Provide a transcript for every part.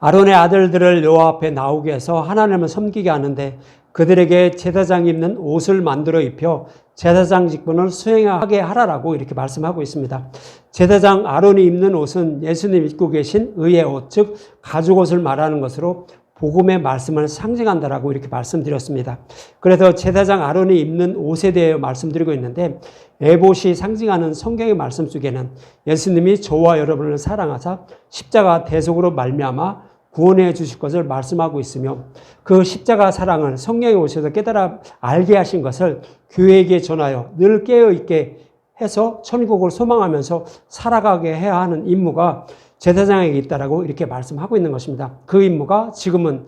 아론의 아들들을 여호와 앞에 나오게 해서 하나님을 섬기게 하는데 그들에게 제사장이 입는 옷을 만들어 입혀 제사장 직분을 수행하게 하라라고 이렇게 말씀하고 있습니다. 제사장 아론이 입는 옷은 예수님 입고 계신 의의 옷, 즉 가죽옷을 말하는 것으로 복음의 말씀을 상징한다라고 이렇게 말씀드렸습니다. 그래서 제사장 아론이 입는 옷에 대해 말씀드리고 있는데 에봇이 상징하는 성경의 말씀 속에는 예수님이 저와 여러분을 사랑하사 십자가 대속으로 말미암아 구원해 주실 것을 말씀하고 있으며 그 십자가 사랑을 성령에 오셔서 깨달아 알게 하신 것을 교회에게 전하여 늘 깨어있게 해서 천국을 소망하면서 살아가게 해야 하는 임무가 제사장에게 있다라고 이렇게 말씀하고 있는 것입니다. 그 임무가 지금은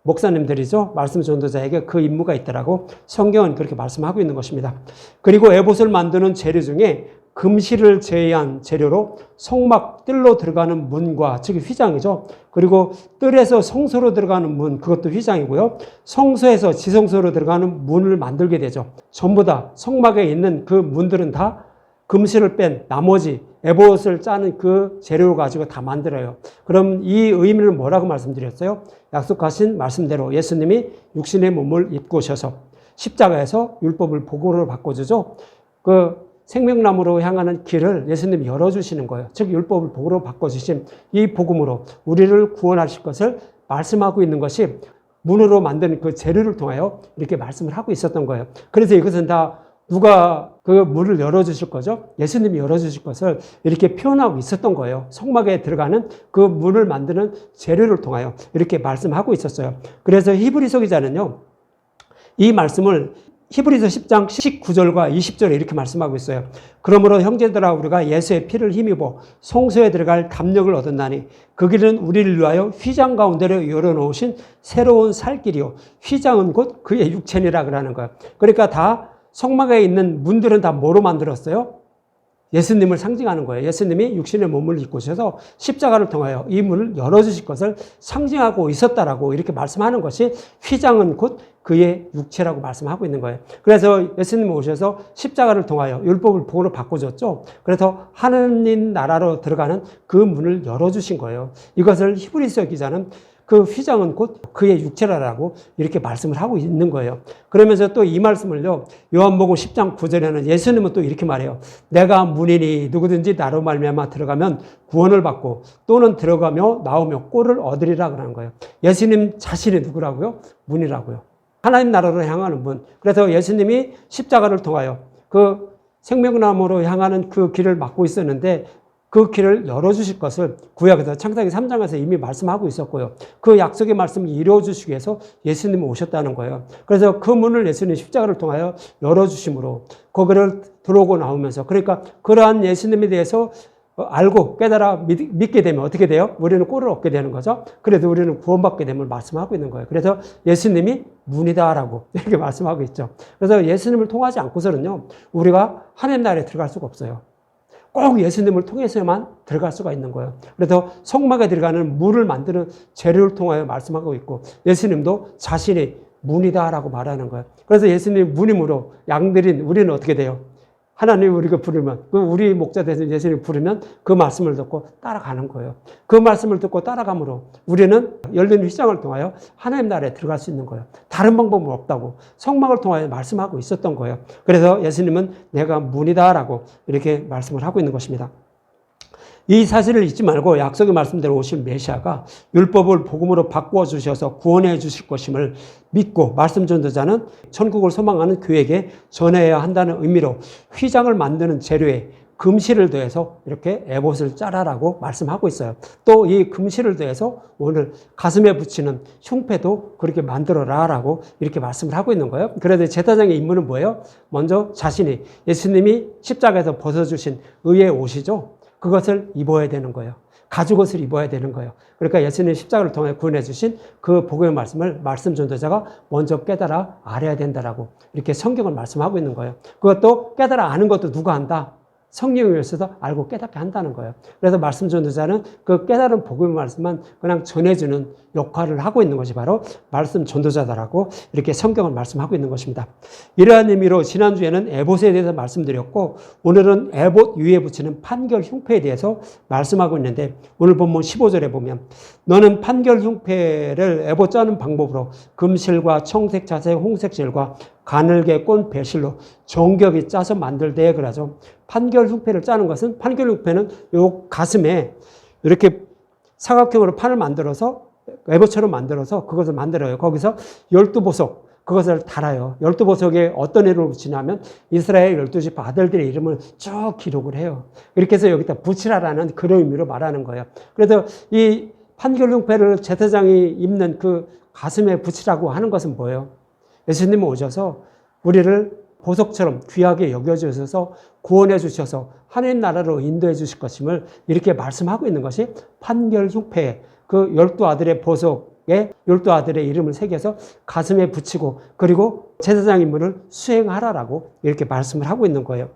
목사님들이죠. 말씀 전도자에게 그 임무가 있다라고 성경은 그렇게 말씀하고 있는 것입니다. 그리고 에봇을 만드는 재료 중에 금실을 제외한 재료로 성막 뜰로 들어가는 문과 즉 휘장이죠. 그리고 뜰에서 성소로 들어가는 문 그것도 휘장이고요. 성소에서 지성소로 들어가는 문을 만들게 되죠. 전부 다 성막에 있는 그 문들은 다 금실을 뺀 나머지 에봇을 짜는 그 재료를 가지고 다 만들어요. 그럼 이 의미를 뭐라고 말씀드렸어요? 약속하신 말씀대로 예수님이 육신의 몸을 입고 오셔서 십자가에서 율법을 복음으로 바꿔주죠. 그 생명나무로 향하는 길을 예수님이 열어주시는 거예요. 즉 율법을 복음으로 바꿔주신 이 복음으로 우리를 구원하실 것을 말씀하고 있는 것이 문으로 만든 그 재료를 통하여 이렇게 말씀을 하고 있었던 거예요. 그래서 이것은 다 누가 그 문을 열어주실 거죠? 예수님이 열어주실 것을 이렇게 표현하고 있었던 거예요. 성막에 들어가는 그 문을 만드는 재료를 통하여 이렇게 말씀하고 있었어요. 그래서 히브리서 기자는요, 이 말씀을 히브리서 10장 19절과 20절에 이렇게 말씀하고 있어요. 그러므로 형제들아 우리가 예수의 피를 힘입어 성소에 들어갈 담력을 얻었나니 그 길은 우리를 위하여 휘장 가운데로 열어놓으신 새로운 살 길이요 휘장은 곧 그의 육체니라 그러는 거예요. 그러니까 다 성막에 있는 문들은 다 뭐로 만들었어요? 예수님을 상징하는 거예요. 예수님이 육신의 몸을 입고 오셔서 십자가를 통하여 이 문을 열어주실 것을 상징하고 있었다라고 이렇게 말씀하는 것이 휘장은 곧 그의 육체라고 말씀하고 있는 거예요. 그래서 예수님이 오셔서 십자가를 통하여 율법을 복음으로 바꿔줬죠. 그래서 하느님 나라로 들어가는 그 문을 열어주신 거예요. 이것을 히브리서 기자는 그 휘장은 곧 그의 육체라고 이렇게 말씀을 하고 있는 거예요. 그러면서 또 이 말씀을요, 요한복음 10장 9절에는 예수님은 또 이렇게 말해요. 내가 문이니 누구든지 나로 말미암아 들어가면 구원을 받고 또는 들어가며 나오며 꼴을 얻으리라 그러는 거예요. 예수님 자신이 누구라고요? 문이라고요. 하나님 나라로 향하는 문. 그래서 예수님이 십자가를 통하여 그 생명나무로 향하는 그 길을 막고 있었는데 그 길을 열어주실 것을 구약에서 창세기 3장에서 이미 말씀하고 있었고요. 그 약속의 말씀을 이루어주시기 위해서 예수님이 오셨다는 거예요. 그래서 그 문을 예수님 십자가를 통하여 열어주심으로 거기를 들어오고 나오면서 그러니까 그러한 예수님에 대해서 알고 깨달아 믿게 되면 어떻게 돼요? 우리는 꼴을 얻게 되는 거죠. 그래서 우리는 구원받게 됨을 말씀하고 있는 거예요. 그래서 예수님이 문이다라고 이렇게 말씀하고 있죠. 그래서 예수님을 통하지 않고서는요, 우리가 하나님 나라에 들어갈 수가 없어요. 꼭 예수님을 통해서만 들어갈 수가 있는 거예요. 그래서 성막에 들어가는 문을 만드는 재료를 통하여 말씀하고 있고 예수님도 자신이 문이다라고 말하는 거예요. 그래서 예수님 문임으로 양들인 우리는 어떻게 돼요? 하나님 우리가 부르면, 우리 목자 되신 예수님 부르면 그 말씀을 듣고 따라가는 거예요. 그 말씀을 듣고 따라감으로 우리는 열린 휘장을 통하여 하나님 나라에 들어갈 수 있는 거예요. 다른 방법은 없다고 성막을 통하여 말씀하고 있었던 거예요. 그래서 예수님은 내가 문이다라고 이렇게 말씀을 하고 있는 것입니다. 이 사실을 잊지 말고 약속의 말씀대로 오신 메시아가 율법을 복음으로 바꾸어 주셔서 구원해 주실 것임을 믿고 말씀 전도자는 천국을 소망하는 교회에게 전해야 한다는 의미로 휘장을 만드는 재료에 금실을 더해서 이렇게 에봇을 짜라라고 말씀하고 있어요. 또 이 금실을 더해서 오늘 가슴에 붙이는 흉패도 그렇게 만들어라라고 이렇게 말씀을 하고 있는 거예요. 그래서 제사장의 임무는 뭐예요? 먼저 자신이 예수님이 십자가에서 벗어주신 의의 옷이죠. 그것을 입어야 되는 거예요. 가죽옷을 입어야 되는 거예요. 그러니까 예수님 십자가를 통해 구원해 주신 그 복음의 말씀을 말씀 전도자가 먼저 깨달아 알아야 된다라고 이렇게 성경을 말씀하고 있는 거예요. 그것도 깨달아 아는 것도 누가 한다? 성령이어서도 알고 깨닫게 한다는 거예요. 그래서 말씀 전도자는 그 깨달은 복음의 말씀만 그냥 전해주는 역할을 하고 있는 것이 바로 말씀 전도자다라고 이렇게 성경을 말씀하고 있는 것입니다. 이러한 의미로 지난주에는 에봇에 대해서 말씀드렸고 오늘은 에봇 위에 붙이는 판결 흉패에 대해서 말씀하고 있는데 오늘 본문 15절에 보면 너는 판결 흉패를 에봇 짜는 방법으로 금실과 청색 자색 홍색 실과 가늘게 꼰 배실로 정겹이 짜서 만들되 그러죠. 판결 흉패를 짜는 것은 판결 흉패는 요 가슴에 이렇게 사각형으로 판을 만들어서 에봇처럼 만들어서 그것을 만들어요. 거기서 12보석 그것을 달아요. 12보석에 어떤 애를 붙이냐면 이스라엘 12지파 아들들의 이름을 쭉 기록을 해요. 이렇게 해서 여기다 붙이라라는 그런 의미로 말하는 거예요. 그래서 이 판결 흉패를 제사장이 입는 그 가슴에 붙이라고 하는 것은 뭐예요? 예수님은 오셔서 우리를 보석처럼 귀하게 여겨주셔서 구원해 주셔서 하나님 나라로 인도해 주실 것임을 이렇게 말씀하고 있는 것이 판결 흉패 그 12아들의 보석에 12아들의 이름을 새겨서 가슴에 붙이고 그리고 제사장 임무를 수행하라라고 이렇게 말씀을 하고 있는 거예요.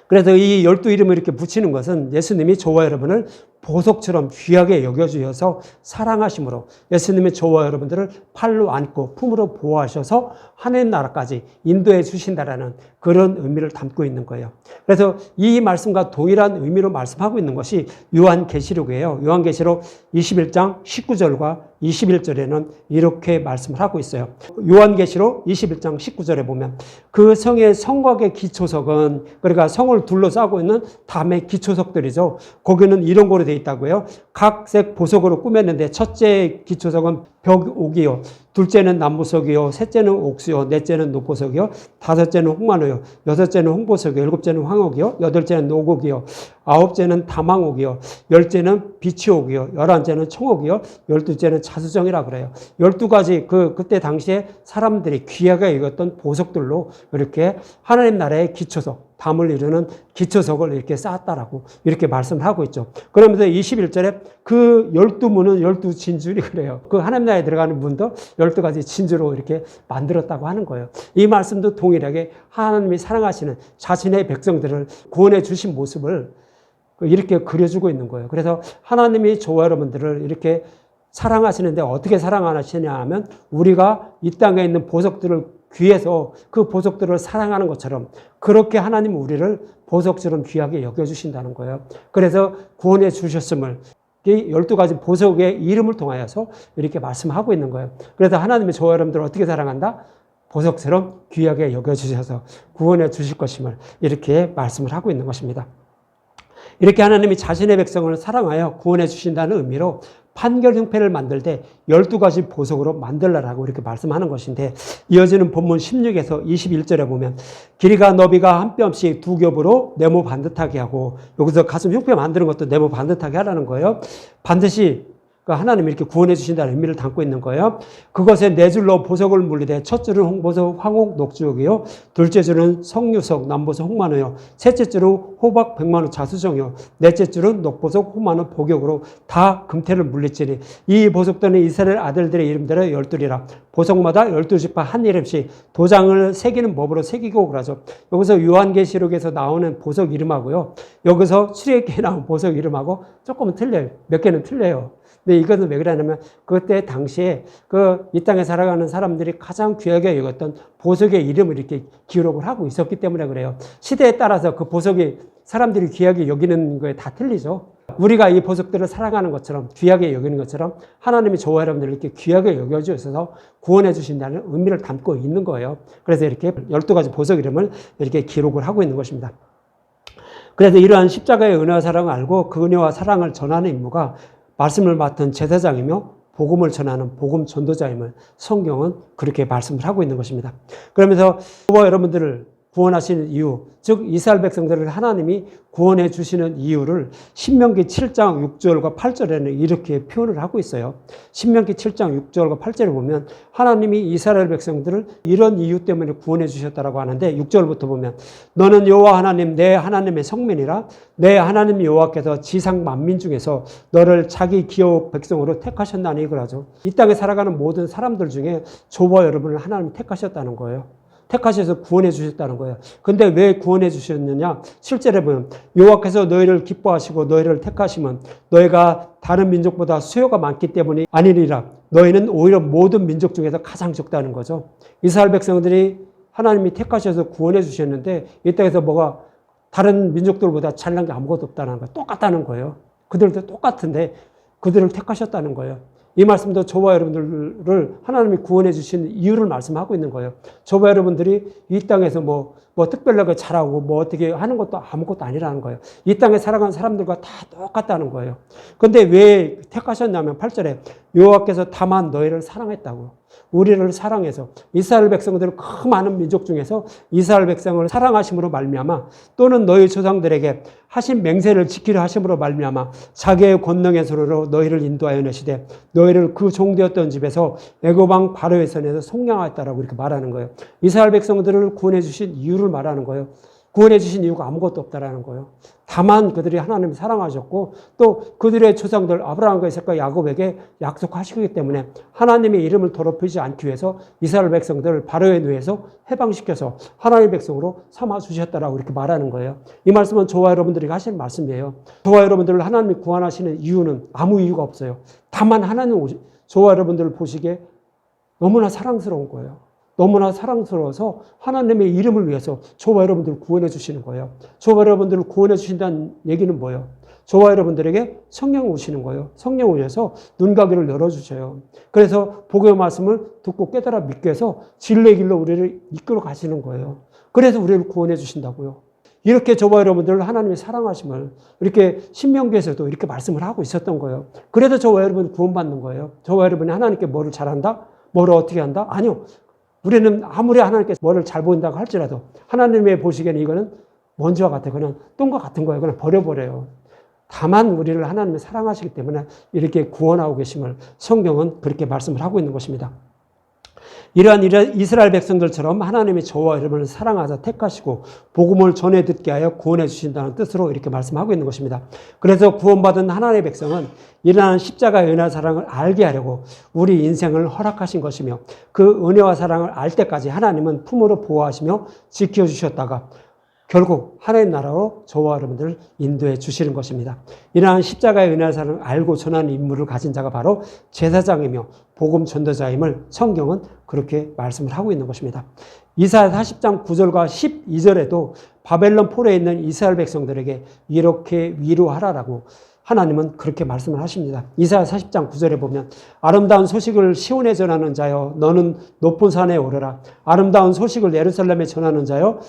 그래서 이 12이름을 이렇게 붙이는 것은 예수님이 저와 여러분을 보석처럼 귀하게 여겨주셔서 사랑하심으로 예수님이 저와 여러분들을 팔로 안고 품으로 보호하셔서 하나님 나라까지 인도해 주신다라는 그런 의미를 담고 있는 거예요. 그래서 이 말씀과 동일한 의미로 말씀하고 있는 것이 요한계시록이에요. 요한계시록 21장 19절과 21절에는 이렇게 말씀을 하고 있어요. 요한계시록 21장 19절에 보면 그 성의 성곽의 기초석은 그러니까 성을 둘러싸고 있는 담의 기초석들이죠. 거기는 이런 거로 되어 있다고요. 각색 보석으로 꾸몄는데 첫째 기초석은 벽옥이요, 둘째는 남보석이요, 셋째는 옥수요, 넷째는 녹보석이요, 다섯째는 홍마노요, 여섯째는 홍보석이요, 일곱째는 황옥이요, 여덟째는 녹옥이요, 아홉째는 다망옥이요, 열째는 비치옥이요, 열한째는 청옥이요, 열두째는 자수정이라 그래요. 12가지 그때 당시에 사람들이 귀하게 여겼던 보석들로 이렇게 하나님 나라의 기초석, 담을 이루는 기초석을 이렇게 쌓았다라고 이렇게 말씀을 하고 있죠. 그러면서 21절에 그 12문은 12진주리 그래요. 그 하나님 나라에 들어가는 문도 12가지 진주로 이렇게 만들었다고 하는 거예요. 이 말씀도 동일하게 하나님이 사랑하시는 자신의 백성들을 구원해 주신 모습을 이렇게 그려주고 있는 거예요. 그래서 하나님이 저와 여러분들을 이렇게 사랑하시는데 어떻게 사랑하시냐 하면 우리가 이 땅에 있는 보석들을 귀해서 그 보석들을 사랑하는 것처럼 그렇게 하나님은 우리를 보석처럼 귀하게 여겨주신다는 거예요. 그래서 구원해 주셨음을 이 12가지 보석의 이름을 통하여서 이렇게 말씀하고 있는 거예요. 그래서 하나님이 저와 여러분들을 어떻게 사랑한다? 보석처럼 귀하게 여겨주셔서 구원해 주실 것임을 이렇게 말씀을 하고 있는 것입니다. 이렇게 하나님이 자신의 백성을 사랑하여 구원해 주신다는 의미로 판결 흉패를 만들 때 12가지 보석으로 만들라라고 이렇게 말씀하는 것인데 이어지는 본문 16에서 21절에 보면 길이가 너비가 한 뼘씩 두 겹으로 네모 반듯하게 하고 여기서 가슴 흉패 만드는 것도 네모 반듯하게 하라는 거예요. 반드시 하나님이 이렇게 구원해 주신다는 의미를 담고 있는 거예요. 그것에 네 줄로 보석을 물리되 첫 줄은 홍보석, 황옥, 녹주옥이요. 둘째 줄은 성유석, 남보석, 홍마노요. 셋째 줄은 호박, 백마노, 자수정이요. 넷째 줄은 녹보석, 호마노, 복역으로 다 금태를 물리치니 이 보석들은 이스라엘 아들들의 이름대로 12이라 보석마다 12지파 한 이름씩 도장을 새기는 법으로 새기고 그러죠. 여기서 요한계시록에서 나오는 보석 이름하고요. 여기서 출애굽기에 나온 보석 이름하고 조금은 틀려요. 몇 개는 틀려요. 근데 이것은 왜 그러냐면 그때 당시에 이 땅에 살아가는 사람들이 가장 귀하게 여겼던 보석의 이름을 이렇게 기록을 하고 있었기 때문에 그래요. 시대에 따라서 그 보석이 사람들이 귀하게 여기는 거에 다 틀리죠. 우리가 이 보석들을 사랑하는 것처럼 귀하게 여기는 것처럼 하나님이 저와 여러분들을 이렇게 귀하게 여겨주셔서 구원해 주신다는 의미를 담고 있는 거예요. 그래서 이렇게 12가지 보석 이름을 이렇게 기록을 하고 있는 것입니다. 그래서 이러한 십자가의 은혜와 사랑을 알고 그 은혜와 사랑을 전하는 임무가 말씀을 맡은 제사장이며 복음을 전하는 복음 전도자임을 성경은 그렇게 말씀을 하고 있는 것입니다. 그러면서 저와 여러분들을 구원하시는 이유, 즉 이스라엘 백성들을 하나님이 구원해 주시는 이유를 신명기 7장 6절과 8절에는 이렇게 표현을 하고 있어요. 신명기 7장 6절과 8절을 보면 하나님이 이스라엘 백성들을 이런 이유 때문에 구원해 주셨다라고 하는데 6절부터 보면 너는 여호와 하나님 내 하나님의 성민이라 내 하나님 여호와께서 지상 만민 중에서 너를 자기 기업 백성으로 택하셨나니 그러죠. 이 땅에 살아가는 모든 사람들 중에 저와 여러분을 하나님이 택하셨다는 거예요. 택하셔서 구원해 주셨다는 거예요. 근데 왜 구원해 주셨느냐? 실제로 보면 여호와께서 너희를 기뻐하시고 너희를 택하시면 너희가 다른 민족보다 수요가 많기 때문이 아니니라. 너희는 오히려 모든 민족 중에서 가장 적다는 거죠. 이스라엘 백성들이 하나님이 택하셔서 구원해 주셨는데 이 땅에서 뭐가 다른 민족들보다 잘난 게 아무것도 없다는 거예요. 똑같다는 거예요. 그들도 똑같은데 그들을 택하셨다는 거예요. 이 말씀도 저와 여러분들을 하나님이 구원해 주신 이유를 말씀하고 있는 거예요. 저와 여러분들이 이 땅에서 뭐 특별하게 잘하고 뭐 어떻게 하는 것도 아무것도 아니라는 거예요. 이 땅에 살아가는 사람들과 다 똑같다는 거예요. 근데 왜 택하셨냐면 8절에 여호와께서 다만 너희를 사랑했다고. 우리를 사랑해서 이스라엘 백성들은 그 많은 민족 중에서 이스라엘 백성을 사랑하심으로 말미암아 또는 너희 조상들에게 하신 맹세를 지키려 하심으로 말미암아 자기의 권능의 손으로 너희를 인도하여 내시되 너희를 그 종되었던 집에서 애굽 왕 바로의 손에서 속량하였다라고 이렇게 말하는 거예요. 이스라엘 백성들을 구원해 주신 이유를 말하는 거예요. 구원해 주신 이유가 아무것도 없다라는 거예요. 다만 그들이 하나님을 사랑하셨고 또 그들의 조상들 아브라함과 이삭과 야곱에게 약속하시기 때문에 하나님의 이름을 더럽히지 않기 위해서 이스라엘 백성들을 바로의 누에서 해방시켜서 하나님의 백성으로 삼아주셨다라고 이렇게 말하는 거예요. 이 말씀은 저와 여러분들에게 하시는 말씀이에요. 저와 여러분들을 하나님이 구원하시는 이유는 아무 이유가 없어요. 다만 하나님 저와 여러분들을 보시기에 너무나 사랑스러운 거예요. 너무나 사랑스러워서 하나님의 이름을 위해서 저와 여러분들을 구원해 주시는 거예요. 저와 여러분들을 구원해 주신다는 얘기는 뭐예요? 저와 여러분들에게 성령 오시는 거예요. 성령 오셔서 눈가귀를 열어주셔요. 그래서 복음의 말씀을 듣고 깨달아 믿게 해서 진리의 길로 우리를 이끌어 가시는 거예요. 그래서 우리를 구원해 주신다고요. 이렇게 저와 여러분들을 하나님의 사랑하심을 이렇게 신명기에서도 이렇게 말씀을 하고 있었던 거예요. 그래서 저와 여러분이 구원받는 거예요. 저와 여러분이 하나님께 뭐를 잘한다? 뭐를 어떻게 한다? 아니요. 우리는 아무리 하나님께서 뭐를 잘 보인다고 할지라도 하나님의 보시기에는 이거는 먼지와 같아. 그냥 똥과 같은 거예요. 그냥 버려버려요. 다만 우리를 하나님이 사랑하시기 때문에 이렇게 구원하고 계심을 성경은 그렇게 말씀을 하고 있는 것입니다. 이러한 이스라엘 백성들처럼 하나님이 저와 여러분을 사랑하사 택하시고 복음을 전해 듣게 하여 구원해 주신다는 뜻으로 이렇게 말씀하고 있는 것입니다. 그래서 구원받은 하나님의 백성은 이러한 십자가의 은혜와 사랑을 알게 하려고 우리 인생을 허락하신 것이며 그 은혜와 사랑을 알 때까지 하나님은 품으로 보호하시며 지켜주셨다가 결국 하나님 나라로 저와 여러분들을 인도해 주시는 것입니다. 이러한 십자가의 은혜와 사랑을 알고 전하는 인물을 가진 자가 바로 제사장이며 복음 전도자임을 성경은 그렇게 말씀을 하고 있는 것입니다. 이사야 40장 9절과 12절에도 바벨론 포로에 있는 이스라엘 백성들에게 이렇게 위로하라라고 하나님은 그렇게 말씀을 하십니다. 이사야 40장 9절에 보면 아름다운 소식을 시온에 전하는 자여 너는 높은 산에 오르라. 아름다운 소식을 예루살렘에 전하는 자여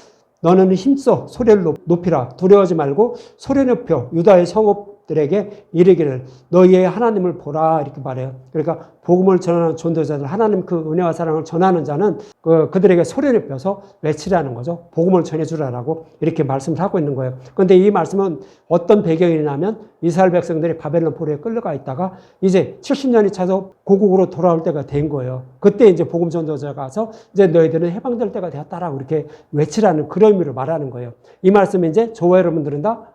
너는 힘써 소리를 높이라. 두려워하지 말고 소리 높여 유다의 성읍들에게 이르기를 너희의 하나님을 보라 이렇게 말해요. 그러니까 복음을 전하는 전도자들 하나님 그 은혜와 사랑을 전하는 자는 그들에게 소리 높여서 외치라는 거죠. 복음을 전해주라라고 이렇게 말씀을 하고 있는 거예요. 그런데 이 말씀은 어떤 배경이냐면 이스라엘 백성들이 바벨론 포로에 끌려가 있다가 이제 70년이 차서 고국으로 돌아올 때가 된 거예요. 그때 이제 복음 전도자가 가서 이제 너희들은 해방될 때가 되었다라고 이렇게 외치라는 그런 의미로 말하는 거예요. 이 말씀이 이제 저와 여러분들은 다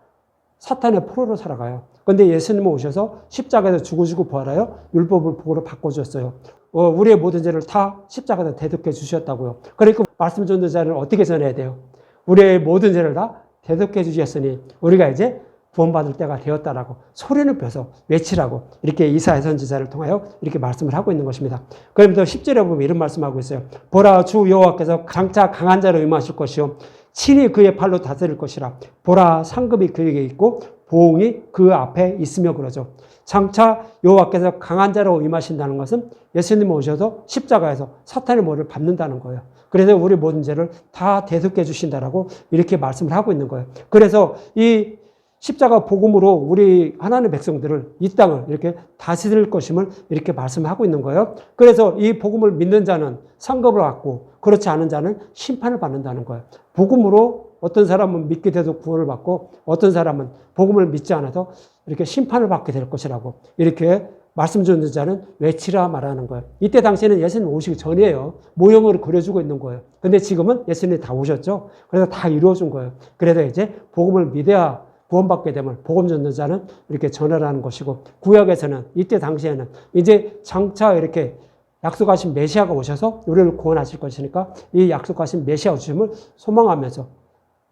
사탄의 포로로 살아가요. 그런데 예수님은 오셔서 십자가에서 죽으시고 부활하여 율법을 복으로 바꿔주셨어요. 우리의 모든 죄를 다 십자가에서 대속해 주셨다고요. 그러니까 말씀 전도자는 어떻게 전해야 돼요? 우리의 모든 죄를 다 대속해 주셨으니 우리가 이제 구원받을 때가 되었다라고 소리를 펴서 외치라고 이렇게 이사야 선지자를 통하여 이렇게 말씀을 하고 있는 것입니다. 그러면서 10절에 보면 이런 말씀하고 있어요. 보라 주 여호와께서 장차 강한 자로 임하실 것이요 친히 그의 팔로 다스릴 것이라. 보라 상급이 그에게 있고 보응이 그 앞에 있으며 그러죠. 장차 여호와께서 강한 자로 임하신다는 것은 예수님이 오셔서 십자가에서 사탄의 모를 밟는다는 거예요. 그래서 우리 모든 죄를 다 대속해 주신다라고 이렇게 말씀을 하고 있는 거예요. 그래서 이 십자가 복음으로 우리 하나님의 백성들을 이 땅을 이렇게 다스릴 것임을 이렇게 말씀하고 있는 거예요. 그래서 이 복음을 믿는 자는 상급을 받고 그렇지 않은 자는 심판을 받는다는 거예요. 복음으로 어떤 사람은 믿게 돼서 구원을 받고 어떤 사람은 복음을 믿지 않아서 이렇게 심판을 받게 될 것이라고 이렇게 말씀 주는 자는 외치라 말하는 거예요. 이때 당시에는 예수님 오시기 전이에요. 모형으로 그려주고 있는 거예요. 근데 지금은 예수님이 다 오셨죠. 그래서 다 이루어진 거예요. 그래서 이제 복음을 믿어야 구원받게 되면 복음 전도자는 이렇게 전하라는 것이고 구약에서는 이때 당시에는 이제 장차 이렇게 약속하신 메시아가 오셔서 우리를 구원하실 것이니까 이 약속하신 메시아 오심을 소망하면서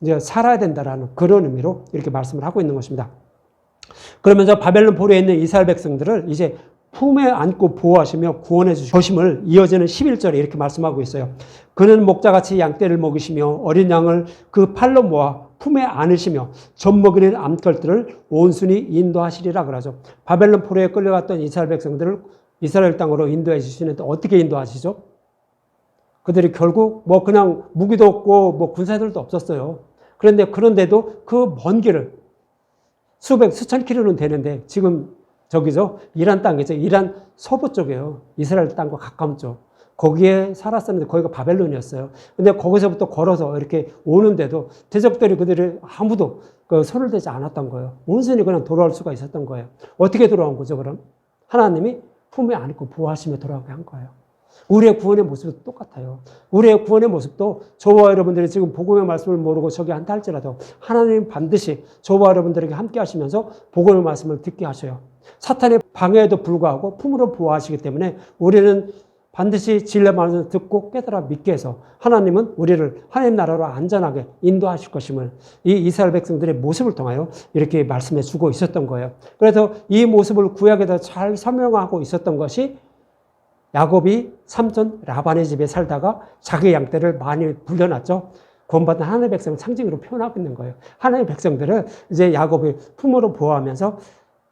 이제 살아야 된다라는 그런 의미로 이렇게 말씀을 하고 있는 것입니다. 그러면서 바벨론 포로에 있는 이스라엘 백성들을 이제 품에 안고 보호하시며 구원해 주실 것임을 이어지는 11절에 이렇게 말씀하고 있어요. 그는 목자같이 양떼를 먹이시며 어린 양을 그 팔로 모아 품에 안으시며 젖먹이는 암털들을 온순히 인도하시리라 그러죠. 바벨론 포로에 끌려갔던 이스라엘 백성들을 이스라엘 땅으로 인도해 주시는데 어떻게 인도하시죠? 그들이 결국 뭐 그냥 무기도 없고 뭐 군사들도 없었어요. 그런데도 그 먼 길을 수천 킬로는 되는데 지금 저기죠. 이란 땅이죠. 이란 서부 쪽이에요. 이스라엘 땅과 가까운 쪽. 거기에 살았었는데 거기가 바벨론이었어요. 근데 거기서부터 걸어서 이렇게 오는데도 대적들이 그들이 아무도 손을 대지 않았던 거예요. 온순히 그냥 돌아올 수가 있었던 거예요. 어떻게 돌아온 거죠, 그럼? 하나님이 품에 안고 보호하시며 돌아오게 한 거예요. 우리의 구원의 모습도 똑같아요. 우리의 구원의 모습도 저와 여러분들이 지금 복음의 말씀을 모르고 저기 한다 할지라도 하나님 반드시 저와 여러분들에게 함께 하시면서 복음의 말씀을 듣게 하셔요. 사탄의 방해에도 불구하고 품으로 보호하시기 때문에 우리는 반드시 진리의 말씀을 듣고 깨달아 믿게 해서 하나님은 우리를 하나님 나라로 안전하게 인도하실 것임을 이 이스라엘 백성들의 모습을 통하여 이렇게 말씀해 주고 있었던 거예요. 그래서 이 모습을 구약에서 잘 설명하고 있었던 것이 야곱이 삼촌 라반의 집에 살다가 자기 양떼를 많이 불려놨죠. 구원받은 하나님의 백성을 상징으로 표현하고 있는 거예요. 하나님의 백성들을 이제 야곱이 품으로 보호하면서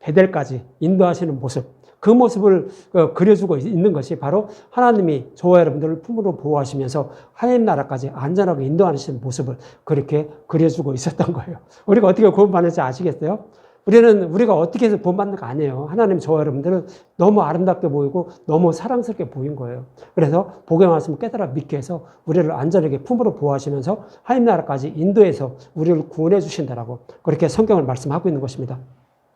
베델까지 인도하시는 모습, 그 모습을 그려주고 있는 것이 바로 하나님이 저와 여러분들을 품으로 보호하시면서 하나님 나라까지 안전하게 인도하시는 모습을 그렇게 그려주고 있었던 거예요. 우리가 어떻게 구원받는지 아시겠어요? 우리가 어떻게 해서 구원받는 거 아니에요. 하나님 저와 여러분들은 너무 아름답게 보이고 너무 사랑스럽게 보인 거예요. 그래서 복의 말씀을 깨달아 믿게 해서 우리를 안전하게 품으로 보호하시면서 하나님 나라까지 인도해서 우리를 구원해 주신다라고 그렇게 성경을 말씀하고 있는 것입니다.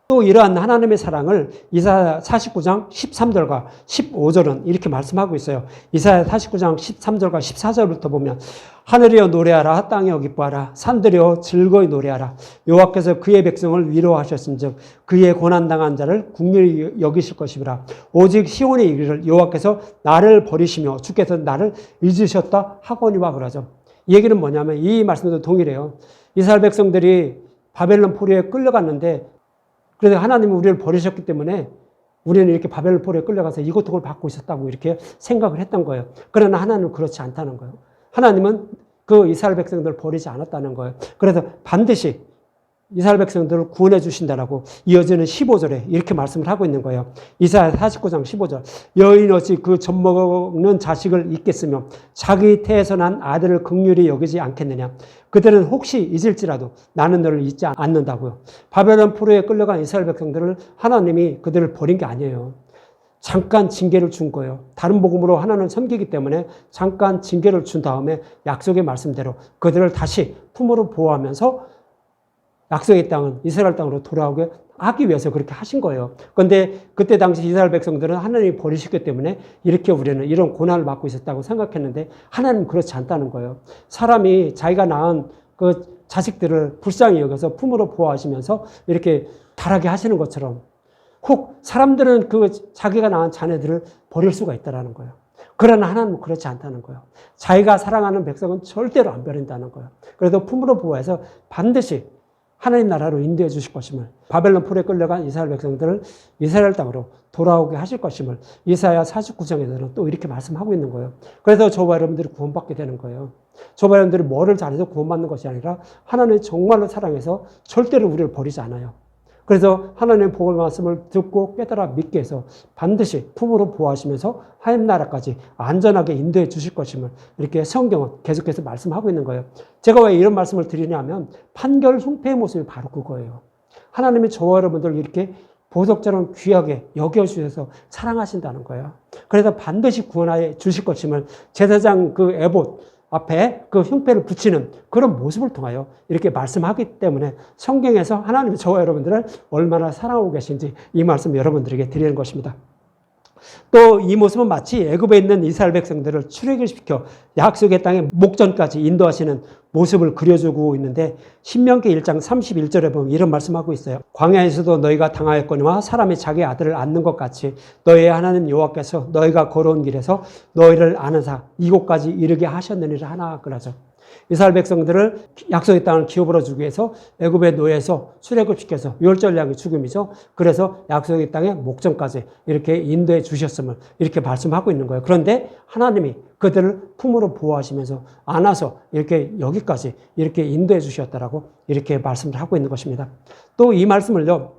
또 이러한 하나님의 사랑을 이사야 49장 13절과 15절은 이렇게 말씀하고 있어요. 이사야 49장 13절과 14절부터 보면 하늘이여 노래하라 땅이여 기뻐하라 산들이여 즐거이 노래하라 여호와께서 그의 백성을 위로하셨음즉 그의 고난당한 자를 긍휼히 여기실 것이라 오직 시온에 이르기를 여호와께서 나를 버리시며 주께서 나를 잊으셨다 하거니와 그러죠. 이 얘기는 뭐냐면 이 말씀도 동일해요. 이스라엘 백성들이 바벨론 포로에 끌려갔는데 그래서 하나님은 우리를 버리셨기 때문에 우리는 이렇게 바벨론 포로에 끌려가서 이것저것 받고 있었다고 이렇게 생각을 했던 거예요. 그러나 하나님은 그렇지 않다는 거예요. 하나님은 그 이스라엘 백성들을 버리지 않았다는 거예요. 그래서 반드시 이스라엘 백성들을 구원해 주신다라고 이어지는 15절에 이렇게 말씀을 하고 있는 거예요. 이사야 49장 15절. 여인 어찌 그 젖먹는 자식을 잊겠으며 자기 태에서 난 아들을 긍휼히 여기지 않겠느냐. 그들은 혹시 잊을지라도 나는 너를 잊지 않는다고요. 바벨론 포로에 끌려간 이스라엘 백성들을 하나님이 그들을 버린 게 아니에요. 잠깐 징계를 준 거예요. 다른 복음으로 하나는 섬기기 때문에 잠깐 징계를 준 다음에 약속의 말씀대로 그들을 다시 품으로 보호하면서 약속의 땅은 이스라엘 땅으로 돌아오게 하기 위해서 그렇게 하신 거예요. 그런데 그때 당시 이스라엘 백성들은 하나님이 버리셨기 때문에 이렇게 우리는 이런 고난을 받고 있었다고 생각했는데 하나님은 그렇지 않다는 거예요. 사람이 자기가 낳은 그 자식들을 불쌍히 여겨서 품으로 보호하시면서 이렇게 자라게 하시는 것처럼 혹 사람들은 그 자기가 낳은 자녀들을 버릴 수가 있다는 거예요. 그러나 하나님은 그렇지 않다는 거예요. 자기가 사랑하는 백성은 절대로 안 버린다는 거예요. 그래서 품으로 보호해서 반드시 하나님 나라로 인도해 주실 것임을 바벨론 포로에 끌려간 이스라엘 백성들을 이스라엘 땅으로 돌아오게 하실 것임을 이사야 49장에서는 또 이렇게 말씀하고 있는 거예요. 그래서 저와 여러분들이 구원받게 되는 거예요. 저와 여러분들이 뭐를 잘해서 구원받는 것이 아니라 하나님이 정말로 사랑해서 절대로 우리를 버리지 않아요. 그래서 하나님의 복음의 말씀을 듣고 깨달아 믿게 해서 반드시 품으로 보호하시면서 하나님 나라까지 안전하게 인도해 주실 것임을 이렇게 성경은 계속해서 말씀하고 있는 거예요. 제가 왜 이런 말씀을 드리냐면 판결 흉패의 모습이 바로 그거예요. 하나님이 저와 여러분들을 이렇게 보석처럼 귀하게 여겨주셔서 사랑하신다는 거예요. 그래서 반드시 구원하여 주실 것임을 제사장 그 에봇 앞에 그 흉패를 붙이는 그런 모습을 통하여 이렇게 말씀하기 때문에 성경에서 하나님이 저와 여러분들을 얼마나 사랑하고 계신지 이 말씀 여러분들에게 드리는 것입니다. 또 이 모습은 마치 애굽에 있는 이스라엘 백성들을 출애굽을 시켜 약속의 땅의 목전까지 인도하시는 모습을 그려주고 있는데 신명기 1장 31절에 보면 이런 말씀하고 있어요. 광야에서도 너희가 당하였거니와 사람이 자기 아들을 안는 것 같이 너희의 하나님 여호와께서 너희가 걸어온 길에서 너희를 안으사 이곳까지 이르게 하셨느니라 하나 그러죠. 이스라엘 백성들을 약속의 땅을 기업으로 주기 위해서 애굽의 노예에서 출애굽시켜서 유월절량의 죽음이죠. 그래서 약속의 땅의 목전까지 이렇게 인도해 주셨음을 이렇게 말씀하고 있는 거예요. 그런데 하나님이 그들을 품으로 보호하시면서 안아서 이렇게 여기까지 이렇게 인도해 주셨다라고 이렇게 말씀을 하고 있는 것입니다. 또 이 말씀을요.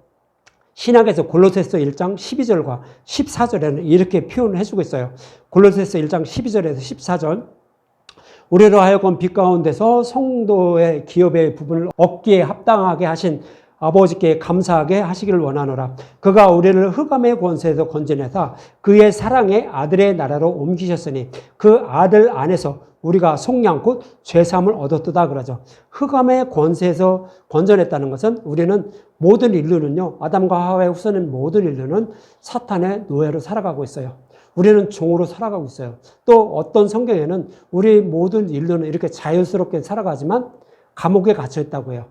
신약에서 골로새서 1장 12절과 14절에는 이렇게 표현을 해주고 있어요. 골로새서 1장 12절에서 14절 우리로 하여금 빛 가운데서 성도의 기업의 부분을 얻기에 합당하게 하신 아버지께 감사하게 하시기를 원하노라. 그가 우리를 흑암의 권세에서 건져내사 그의 사랑의 아들의 나라로 옮기셨으니 그 아들 안에서 우리가 속량 곧 죄사함을 얻었도다 그러죠. 흑암의 권세에서 건져냈다는 것은 우리는 모든 인류는요. 아담과 하와의 후손인 모든 인류는 사탄의 노예로 살아가고 있어요. 우리는 종으로 살아가고 있어요. 또 어떤 성경에는 우리 모든 인류는 이렇게 자유스럽게 살아가지만 감옥에 갇혀 있다고 해요.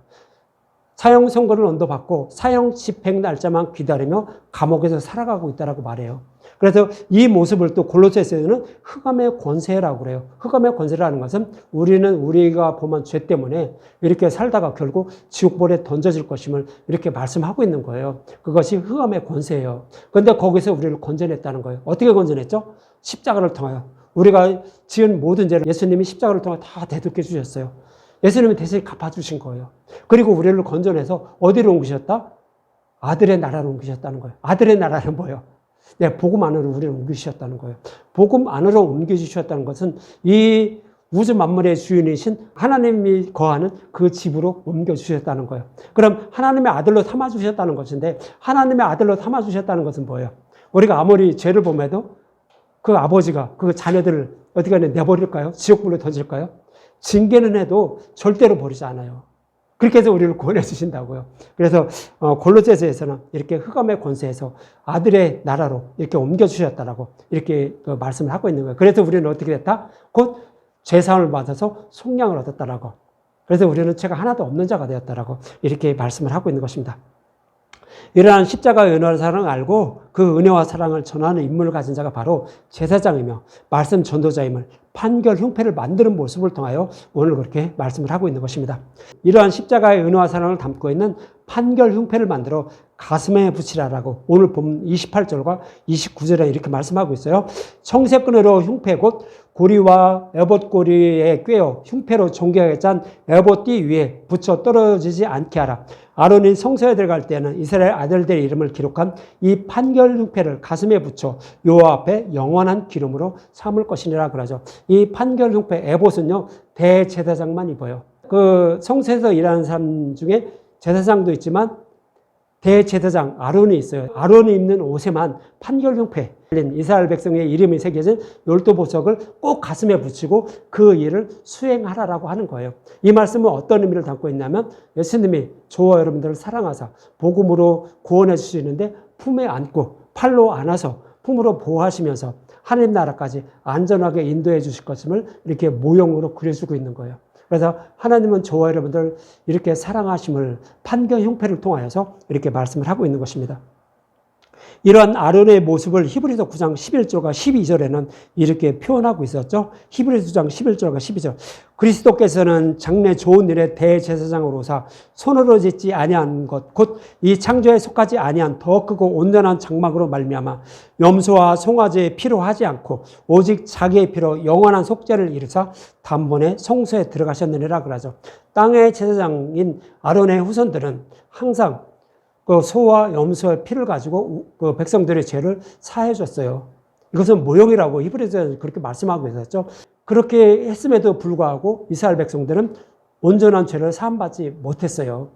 사형 선고를 언도받고 사형 집행 날짜만 기다리며 감옥에서 살아가고 있다고 말해요. 그래서 이 모습을 또 골로새서에는 흑암의 권세라고 그래요. 흑암의 권세라는 것은 우리는 우리가 범한 죄 때문에 이렇게 살다가 결국 지옥불에 던져질 것임을 이렇게 말씀하고 있는 거예요. 그것이 흑암의 권세예요. 그런데 거기서 우리를 건져냈다는 거예요. 어떻게 건져냈죠? 십자가를 통하여. 우리가 지은 모든 죄를 예수님이 십자가를 통해 다 대속해 주셨어요. 예수님이 대신 갚아주신 거예요. 그리고 우리를 건져내서 어디로 옮기셨다? 아들의 나라로 옮기셨다는 거예요. 아들의 나라는 뭐예요? 네, 복음 안으로 우리를 옮기셨다는 거예요. 복음 안으로 옮겨주셨다는 것은 이 우주 만물의 주인이신 하나님이 거하는 그 집으로 옮겨주셨다는 거예요. 그럼 하나님의 아들로 삼아주셨다는 것인데 하나님의 아들로 삼아주셨다는 것은 뭐예요? 우리가 아무리 죄를 범해도 그 아버지가 그 자녀들을 어떻게 내버릴까요? 지옥불로 던질까요? 징계는 해도 절대로 버리지 않아요. 그렇게 해서 우리를 구원해 주신다고요. 그래서 골로새서에서는 이렇게 흑암의 권세에서 아들의 나라로 이렇게 옮겨주셨다라고 이렇게 말씀을 하고 있는 거예요. 그래서 우리는 어떻게 됐다? 곧 죄사함을 받아서 속량을 얻었다라고. 그래서 우리는 죄가 하나도 없는 자가 되었다라고 이렇게 말씀을 하고 있는 것입니다. 이러한 십자가의 은혜와 사랑을 알고 그 은혜와 사랑을 전하는 인물을 가진 자가 바로 제사장이며 말씀 전도자임을 판결 흉패를 만드는 모습을 통하여 오늘 그렇게 말씀을 하고 있는 것입니다. 이러한 십자가의 은혜와 사랑을 담고 있는 판결 흉패를 만들어 가슴에 붙이라라고 오늘 본 28절과 29절에 이렇게 말씀하고 있어요. 청색끈으로 흉패 곧 고리와 에봇고리에 꿰어 흉패로 정교하게 짠 에봇띠 위에 붙여 떨어지지 않게 하라. 아론이 성소에 들어갈 때는 이스라엘 아들들의 이름을 기록한 이 판결 흉패를 가슴에 붙여 여호와 앞에 영원한 기름으로 삼을 것이니라 그러죠. 이 판결 흉패 에봇은요 대제사장만 입어요. 그 성소에서 일하는 사람 중에 제사장도 있지만 대제사장 아론이 있어요. 아론이 입는 옷에만 판결 흉패 이스라엘 백성의 이름이 새겨진 율도 보석을 꼭 가슴에 붙이고 그 일을 수행하라라고 하는 거예요. 이 말씀은 어떤 의미를 담고 있냐면 예수님이 저와 여러분들을 사랑하사 복음으로 구원해 주시는데 품에 안고 팔로 안아서 품으로 보호하시면서 하나님 나라까지 안전하게 인도해 주실 것임을 이렇게 모형으로 그려주고 있는 거예요. 그래서 하나님은 저와 여러분들 이렇게 사랑하심을 판결 형패를 통하여서 이렇게 말씀을 하고 있는 것입니다. 이러한 아론의 모습을 히브리서 9장 11절과 12절에는 이렇게 표현하고 있었죠. 히브리서 9장 11절과 12절. 그리스도께서는 장래 좋은 일의 대제사장으로서 손으로 짓지 아니한 것 곧 이 창조에 속하지 아니한 더 크고 온전한 장막으로 말미암아 염소와 송아지의 피로 하지 않고 오직 자기의 피로 영원한 속죄를 이루사 단번에 성소에 들어가셨느니라 그러죠. 땅의 제사장인 아론의 후손들은 항상 그 소와 염소의 피를 가지고 그 백성들의 죄를 사해 줬어요. 이것은 모형이라고 히브리서에서 그렇게 말씀하고 있었죠. 그렇게 했음에도 불구하고 이스라엘 백성들은 온전한 죄를 사함받지 못했어요.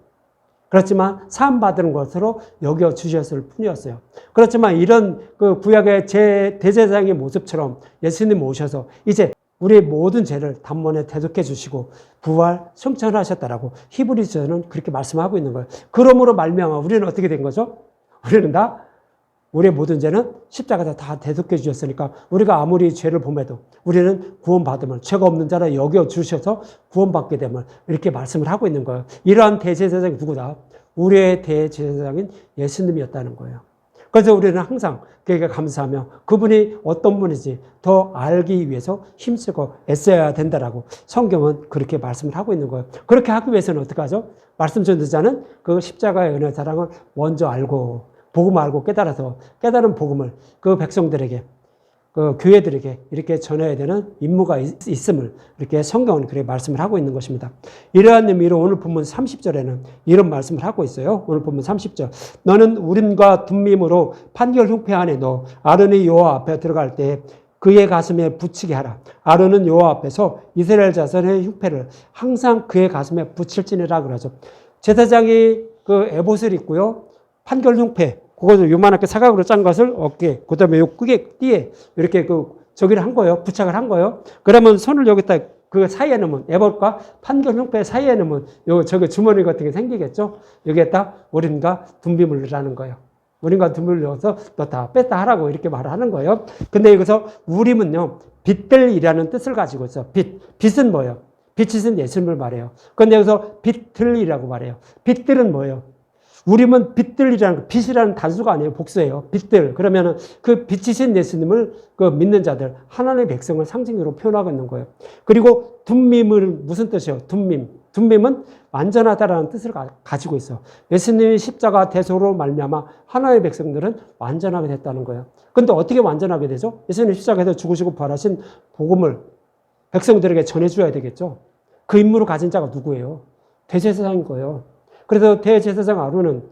그렇지만 사함받은 것으로 여겨 주셨을 뿐이었어요. 그렇지만 이런 그 구약의 대제사장의 모습처럼 예수님 오셔서 이제 우리의 모든 죄를 단번에 대속해 주시고 부활 성천하셨다라고 히브리서는 그렇게 말씀하고 있는 거예요. 그러므로 말미암아 우리는 어떻게 된 거죠? 우리는 다 우리의 모든 죄는 십자가에서 다 대속해 주셨으니까 우리가 아무리 죄를 범해도 우리는 구원받음을 죄가 없는 자라 여겨주셔서 구원받게 됨을 이렇게 말씀을 하고 있는 거예요. 이러한 대제사장이 누구다? 우리의 대제사장인 예수님이었다는 거예요. 그래서 우리는 항상 그에게 감사하며 그분이 어떤 분인지 더 알기 위해서 힘쓰고 애써야 된다라고 성경은 그렇게 말씀을 하고 있는 거예요. 그렇게 하기 위해서는 어떻게 하죠? 말씀 전도자는 그 십자가의 은혜 사랑을 먼저 알고 복음을 알고 깨달아서 깨달은 복음을 그 백성들에게 그 교회들에게 이렇게 전해야 되는 임무가 있음을 이렇게 성경은 그렇게 말씀을 하고 있는 것입니다. 이러한 의미로 오늘 본문 30절에는 이런 말씀을 하고 있어요. 오늘 본문 30절. 너는 우림과 둠밈으로 판결 흉패 안에 넣어 아론이 여호와 앞에 들어갈 때 그의 가슴에 붙이게 하라. 아론은 여호와 앞에서 이스라엘 자손의 흉패를 항상 그의 가슴에 붙일지니라 그러죠. 제사장이 그 에봇을 입고요. 판결 흉패 그것을 요만하게 사각으로 짠 것을 어깨, 그 다음에 요 띠에 이렇게 저기를 한 거예요. 부착을 한 거예요. 그러면 손을 여기다 그 사이에 넣으면, 에봇과 판결 흉패 사이에 넣으면 저기 주머니 같은 게 생기겠죠? 여기에다 우림과 둠빔을 넣으라는 거예요. 우림과 둠빔을 넣어서 넣다, 뺐다 하라고 이렇게 말을 하는 거예요. 근데 여기서 우림은요, 빛들이라는 뜻을 가지고 있어. 빛은 뭐예요? 빛이신 예수님을 말해요. 근데 여기서 빛들이라고 말해요. 빛들은 뭐예요? 우림은 빛들이라는, 빛이라는 단수가 아니에요. 복수예요. 빛들. 그러면은 그 빛이신 예수님을 그 믿는 자들, 하나님의 백성을 상징으로 표현하고 있는 거예요. 그리고 둠밈은 무슨 뜻이에요? 둠밈. 둠밈은 완전하다라는 뜻을 가지고 있어. 예수님이 십자가 대속으로 말미암아 하나님의 백성들은 완전하게 됐다는 거예요. 근데 어떻게 완전하게 되죠? 예수님 십자가에서 죽으시고 부활하신 복음을 백성들에게 전해줘야 되겠죠. 그 임무를 가진 자가 누구예요? 대제사장인 거예요. 그래서 대제사장 아론은,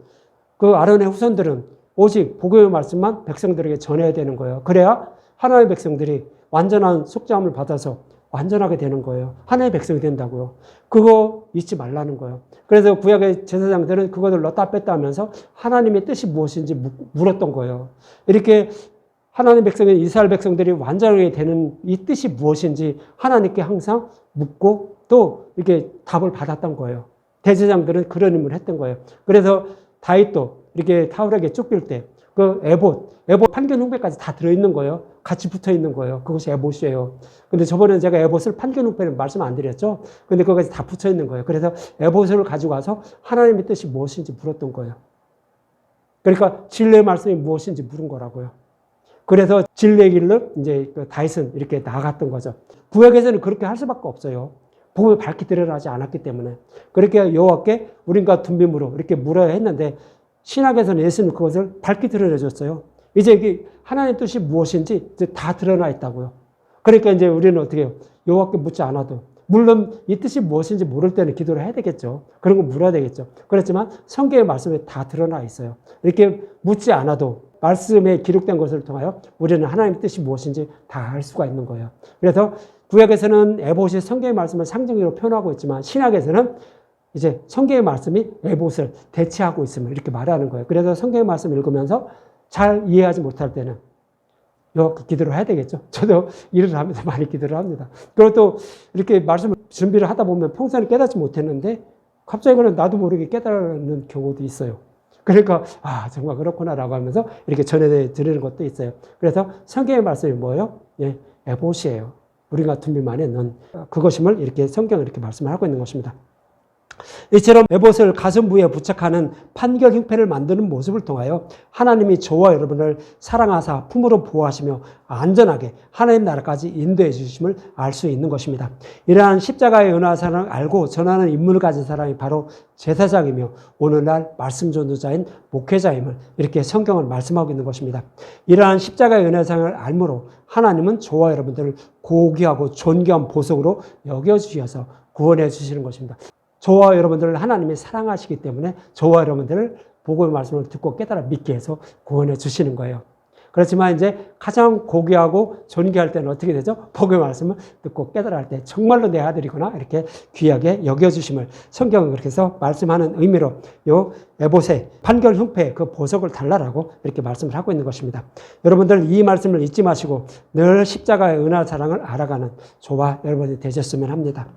그 아론의 후손들은 오직 복음의 말씀만 백성들에게 전해야 되는 거예요. 그래야 하나님의 백성들이 완전한 속죄함을 받아서 완전하게 되는 거예요. 하나님의 백성이 된다고요. 그거 잊지 말라는 거예요. 그래서 구약의 제사장들은 그것을 넣다 뺐다 하면서 하나님의 뜻이 무엇인지 물었던 거예요. 이렇게 하나님의 백성인 이스라엘 백성들이 완전하게 되는 이 뜻이 무엇인지 하나님께 항상 묻고 또 이렇게 답을 받았던 거예요. 대제사장들은 그런 임무를 했던 거예요. 그래서 다윗도 이렇게 타울에게 쫓길 때 그 에봇 판결 흉패까지 다 들어있는 거예요. 같이 붙어 있는 거예요. 그것이 에봇이에요. 근데 저번에 제가 에봇을 판결 흉패를 말씀 안 드렸죠? 근데 그것까지 다 붙여 있는 거예요. 그래서 에봇을 가지고 와서 하나님의 뜻이 무엇인지 물었던 거예요. 그러니까 진리의 말씀이 무엇인지 물은 거라고요. 그래서 진리의 길로 이제 다윗은 이렇게 나아갔던 거죠. 구약에서는 그렇게 할 수밖에 없어요. 복음을 밝히 드러나지 않았기 때문에. 그렇게 여호와께 우림과 둠빔으로 이렇게 물어야 했는데 신약에서는 예수는 그것을 밝히 드러내줬어요. 이제 이게 하나님의 뜻이 무엇인지 이제 다 드러나 있다고요. 그러니까 이제 우리는 어떻게 해요? 여호와께 묻지 않아도, 물론 이 뜻이 무엇인지 모를 때는 기도를 해야 되겠죠. 그런 거 물어야 되겠죠. 그렇지만 성경의 말씀에 다 드러나 있어요. 이렇게 묻지 않아도 말씀에 기록된 것을 통하여 우리는 하나님의 뜻이 무엇인지 다 알 수가 있는 거예요. 그래서 구약에서는 에봇이 성경의 말씀을 상징으로 표현하고 있지만 신약에서는 이제 성경의 말씀이 에봇을 대체하고 있음을 이렇게 말하는 거예요. 그래서 성경의 말씀을 읽으면서 잘 이해하지 못할 때는 기도를 해야 되겠죠. 저도 일을 하면서 많이 기도를 합니다. 그리고 또 이렇게 말씀을 준비를 하다 보면 평소에는 깨닫지 못했는데 갑자기 그는 나도 모르게 깨달는 경우도 있어요. 그러니까 정말 그렇구나라고 하면서 이렇게 전해드리는 것도 있어요. 그래서 성경의 말씀이 뭐예요? 에봇이에요. 우리가 둠빔 안에 넣은 그것임을 이렇게 성경은 이렇게 말씀을 하고 있는 것입니다. 이처럼 에봇을 가슴부에 부착하는 판결 흉패를 만드는 모습을 통하여 하나님이 저와 여러분을 사랑하사 품으로 보호하시며 안전하게 하나님 나라까지 인도해 주심을 알 수 있는 것입니다. 이러한 십자가의 은혜와 사랑을 알고 전하는 임무를 가진 사람이 바로 제사장이며 오늘날 말씀 전도자인 목회자임을 이렇게 성경은 말씀하고 있는 것입니다. 이러한 십자가의 은혜와 사랑을 알므로 하나님은 저와 여러분들을 고귀하고 존귀한 보석으로 여겨주셔서 구원해 주시는 것입니다. 저와 여러분들을 하나님이 사랑하시기 때문에 저와 여러분들을 복음의 말씀을 듣고 깨달아 믿게 해서 구원해 주시는 거예요. 그렇지만 이제 가장 고귀하고 존귀할 때는 어떻게 되죠? 복음의 말씀을 듣고 깨달아 할 때 정말로 내 아들이구나 이렇게 귀하게 여겨주심을 성경은 그렇게 해서 말씀하는 의미로 요 에봇의 판결 흉패 그 보석을 달라라고 이렇게 말씀을 하고 있는 것입니다. 여러분들 이 말씀을 잊지 마시고 늘 십자가의 은혜와 사랑을 알아가는 저와 여러분이 되셨으면 합니다.